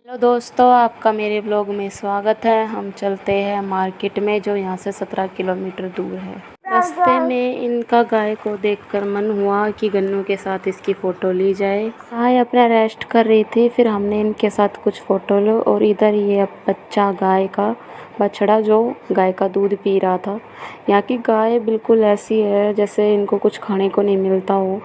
Hello दोस्तों, आपका मेरे ब्लॉग में स्वागत है। हम चलते हैं मार्केट में, जो यहाँ से 17 किलोमीटर दूर है। रास्ते में इनका गाय को देखकर मन हुआ कि गन्नू के साथ इसकी फ़ोटो ली जाए। गाय अपना रेस्ट कर रही थी, फिर हमने इनके साथ कुछ फ़ोटो लो। और इधर ये बच्चा गाय का बछड़ा जो गाय का दूध पी रहा था। यहाँ की गाय बिल्कुल ऐसी है जैसे इनको कुछ खाने को नहीं मिलता हो।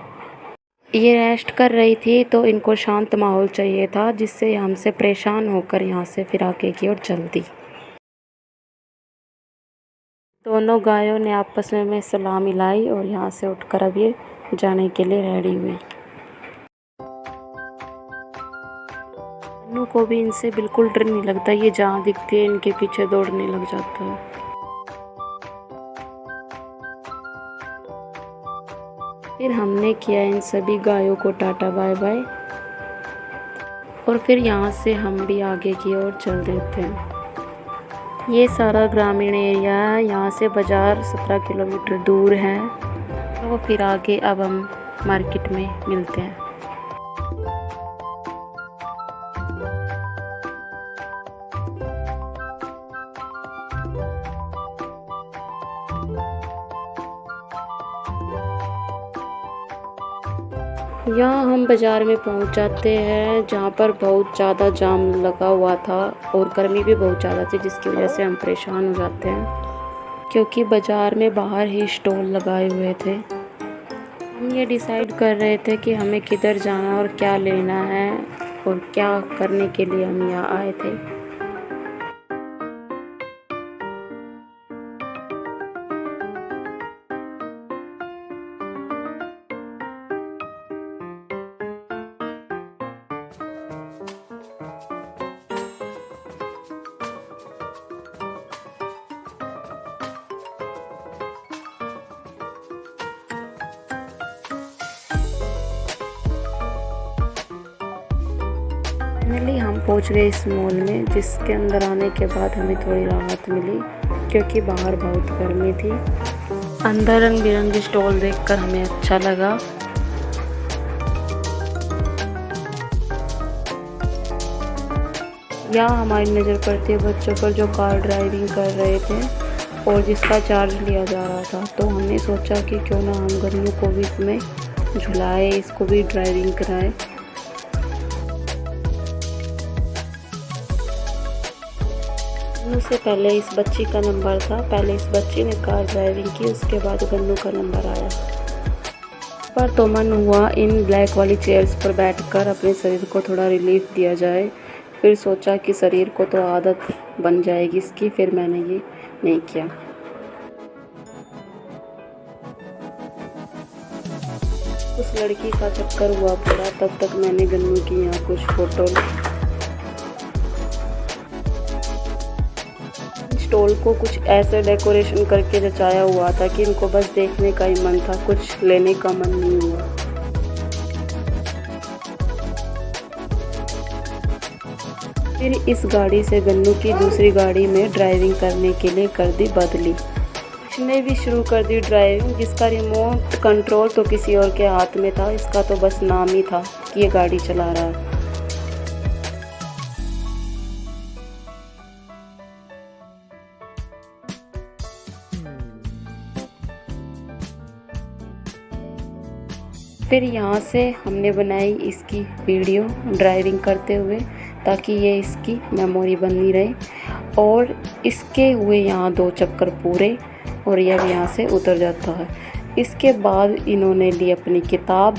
ये रेस्ट कर रही थी तो इनको शांत माहौल चाहिए था, जिससे हमसे परेशान होकर यहाँ से फिर आगे की ओर चल दी। दोनों गायों ने आपस में सलाह मिलाई और यहाँ से उठकर अब ये जाने के लिए रेडी हुई। अन्नू को भी इनसे बिल्कुल डर नहीं लगता, ये जहाँ दिखते हैं इनके पीछे दौड़ने लग जाता है। फिर हमने किया इन सभी गायों को टाटा बाय बाय और फिर यहाँ से हम भी आगे की ओर चल देते हैं। ये सारा ग्रामीण एरिया है, यहाँ से बाज़ार 17 किलोमीटर दूर है। तो फिर आगे अब हम मार्केट में मिलते हैं। यहाँ हम बाज़ार में पहुँच जाते हैं, जहाँ पर बहुत ज़्यादा जाम लगा हुआ था और गर्मी भी बहुत ज़्यादा थी, जिसकी वजह से हम परेशान हो जाते हैं, क्योंकि बाज़ार में बाहर ही स्टॉल लगाए हुए थे। हम ये डिसाइड कर रहे थे कि हमें किधर जाना और क्या लेना है और क्या करने के लिए हम यहाँ आए थे। फाइनली हम पहुंच गए इस मॉल में, जिसके अंदर आने के बाद हमें थोड़ी राहत मिली, क्योंकि बाहर बहुत गर्मी थी। अंदर रंग बिरंगे स्टॉल देखकर हमें अच्छा लगा। यहाँ हमारी नज़र पड़ती है बच्चों पर जो कार ड्राइविंग कर रहे थे और जिसका चार्ज लिया जा रहा था। तो हमने सोचा कि क्यों ना हम गन्नू को भी इसमें झुलाए, इसको भी ड्राइविंग कराएं। गन्नू से पहले इस बच्ची का नंबर था, पहले इस बच्ची ने कार ड्राइविंग की, उसके बाद गन्नू का नंबर आया। पर तो मन हुआ इन ब्लैक वाली चेयर्स पर बैठकर अपने शरीर को थोड़ा रिलीफ दिया जाए। फिर सोचा कि शरीर को तो आदत बन जाएगी इसकी, फिर मैंने ये नहीं किया। उस लड़की का चक्कर हुआ पूरा, तब तक मैंने गन्नू की यहाँ कुछ फ़ोटो ली। स्टॉल को कुछ ऐसे डेकोरेशन करके जचाया हुआ था कि इनको बस देखने का ही मन था, कुछ लेने का मन नहीं हुआ। फिर इस गाड़ी से गन्नू की दूसरी गाड़ी में ड्राइविंग करने के लिए कर दी बदली। इसने भी शुरू कर दी ड्राइविंग, जिसका रिमोट कंट्रोल तो किसी और के हाथ में था, इसका तो बस नाम ही था कि ये गाड़ी चला रहा है। फिर यहाँ से हमने बनाई इसकी वीडियो ड्राइविंग करते हुए, ताकि ये इसकी मेमोरी बनी रहे। और इसके हुए यहाँ 2 चक्कर पूरे और ये अब यहाँ से उतर जाता है। इसके बाद इन्होंने ली अपनी किताब,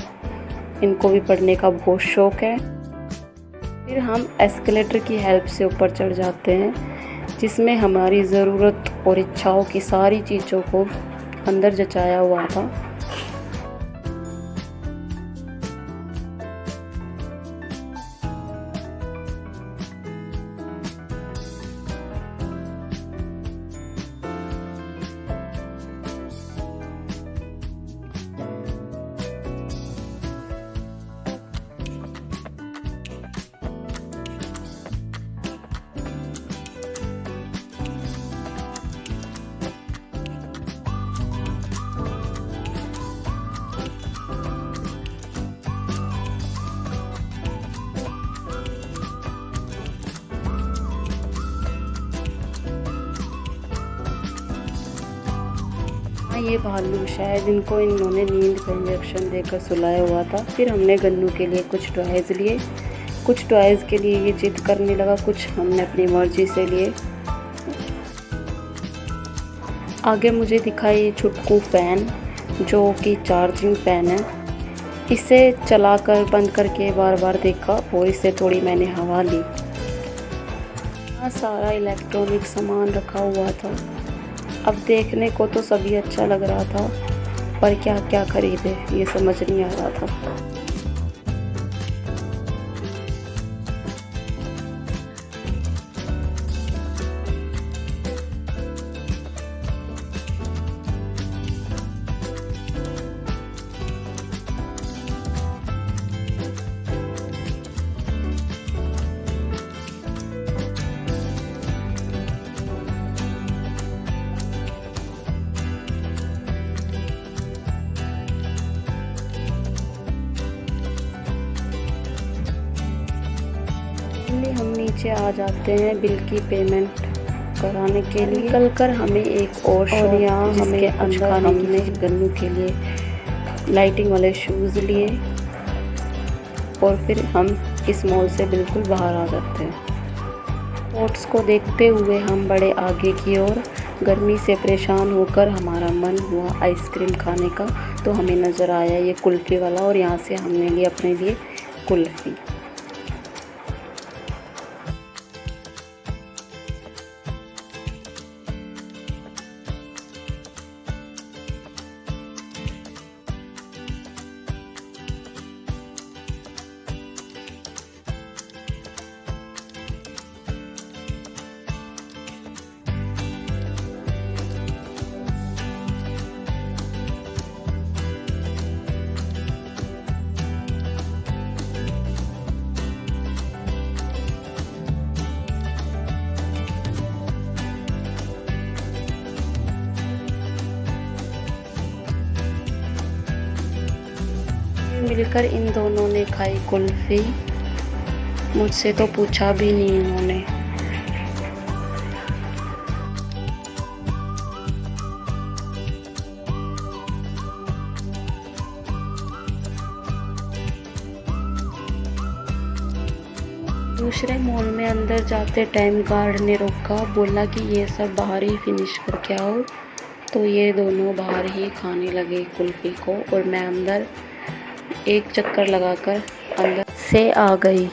इनको भी पढ़ने का बहुत शौक़ है। फिर हम एस्केलेटर की हेल्प से ऊपर चढ़ जाते हैं, जिसमें हमारी ज़रूरत और इच्छाओं की सारी चीज़ों को अंदर जचाया हुआ था। ये भालू शायद इनको इन्होंने नींद का इंजेक्शन देकर सुलाया हुआ था। फिर हमने गन्नू के लिए कुछ टॉयज़ लिए। कुछ टॉयज़ के लिए ये जिद करने लगा, कुछ हमने अपनी मर्जी से लिए। आगे मुझे दिखा ये छुटकू फ़ैन, जो कि चार्जिंग फ़ैन है। इसे चलाकर बंद करके बार बार देखा और इससे थोड़ी मैंने हवा ली। यहाँ सारा इलेक्ट्रॉनिक सामान रखा हुआ था। अब देखने को तो सभी अच्छा लग रहा था, पर क्या क्या खरीदे ये समझ नहीं आ रहा था। हम नीचे आ जाते हैं बिल की पेमेंट कराने के लिए। निकल कर हमें एक और यहाँ हमें अंदर हमने गन्नू के लिए लाइटिंग वाले शूज़ लिए और फिर हम इस मॉल से बिल्कुल बाहर आ जाते हैं। स्पोर्ट्स को देखते हुए हम बड़े आगे की ओर। गर्मी से परेशान होकर हमारा मन हुआ आइसक्रीम खाने का, तो हमें नज़र आया ये कुल्फ़ी वाला और यहाँ से हमने लिए अपने लिए कुल्फ़ी। मिलकर इन दोनों ने खाई कुल्फ़ी, मुझसे तो पूछा भी नहीं इन्होंने। दूसरे मॉल में अंदर जाते टाइम गार्ड ने रोका, बोला कि ये सब बाहर ही फिनिश करके आओ। तो ये दोनों बाहर ही खाने लगे कुल्फ़ी को और मैं अंदर एक चक्कर लगाकर अंदर से आ गई।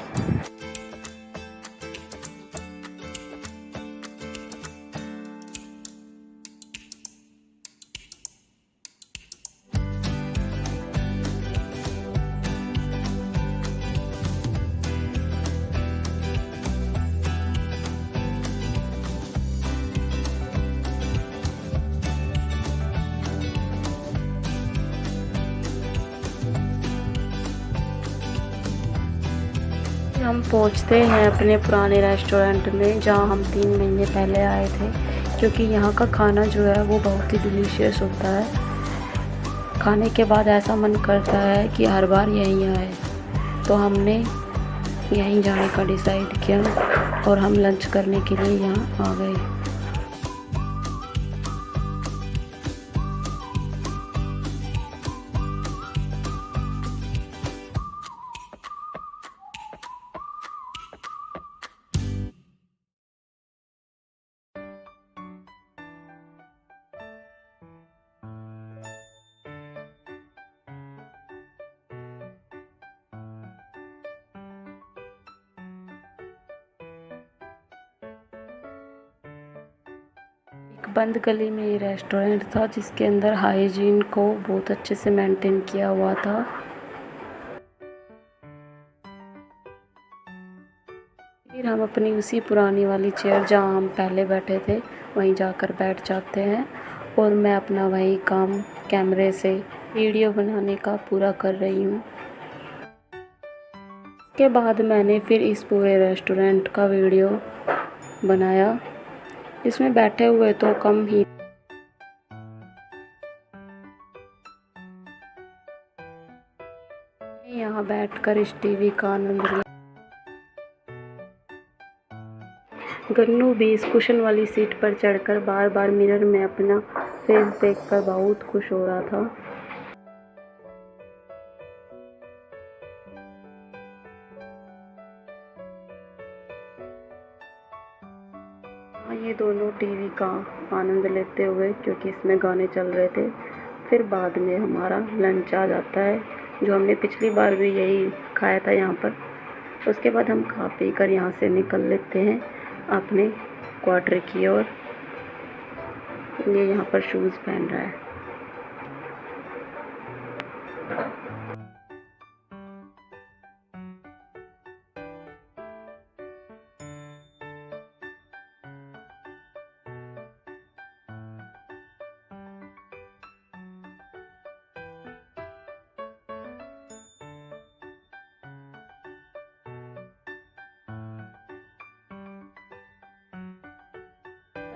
हम पहुंचते हैं अपने पुराने रेस्टोरेंट में, जहां हम 3 महीने पहले आए थे, क्योंकि यहाँ का खाना जो है वो बहुत ही डिलीशियस होता है। खाने के बाद ऐसा मन करता है कि हर बार यहीं आए, तो हमने यहीं जाने का डिसाइड किया और हम लंच करने के लिए यहाँ आ गए। बंद गली में ये रेस्टोरेंट था, जिसके अंदर हाइजीन को बहुत अच्छे से मेंटेन किया हुआ था। फिर हम अपनी उसी पुरानी वाली चेयर जहाँ हम पहले बैठे थे वहीं जाकर बैठ जाते हैं और मैं अपना वही काम कैमरे से वीडियो बनाने का पूरा कर रही हूँ। उसके बाद मैंने फिर इस पूरे रेस्टोरेंट का वीडियो बनाया। इसमें बैठे हुए तो कम ही, यहाँ बैठकर इस टीवी का आनंद लिया। गन्नू भी इस कुशन वाली सीट पर चढ़कर बार बार मिरर में अपना फेस देखकर बहुत खुश हो रहा था। ये दोनों टीवी का आनंद लेते हुए, क्योंकि इसमें गाने चल रहे थे, फिर बाद में हमारा लंच आ जाता है, जो हमने पिछली बार भी यही खाया था यहाँ पर। उसके बाद हम खा पी कर यहाँ से निकल लेते हैं अपने क्वार्टर की ओर। ये यहाँ पर शूज़ पहन रहा है।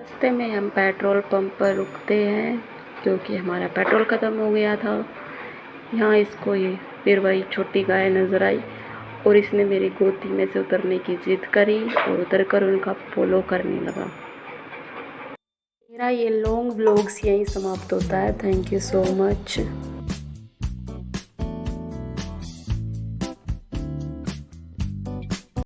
रास्ते में हम पेट्रोल पंप पर रुकते हैं, क्योंकि हमारा पेट्रोल ख़त्म हो गया था। यहाँ इसको ये फिर वही छोटी गाय नज़र आई और इसने मेरी गोदी में से उतरने की ज़िद करी और उतरकर उनका फॉलो करने लगा। मेरा ये लॉन्ग व्लॉग्स यहीं समाप्त होता है। Thank you so much.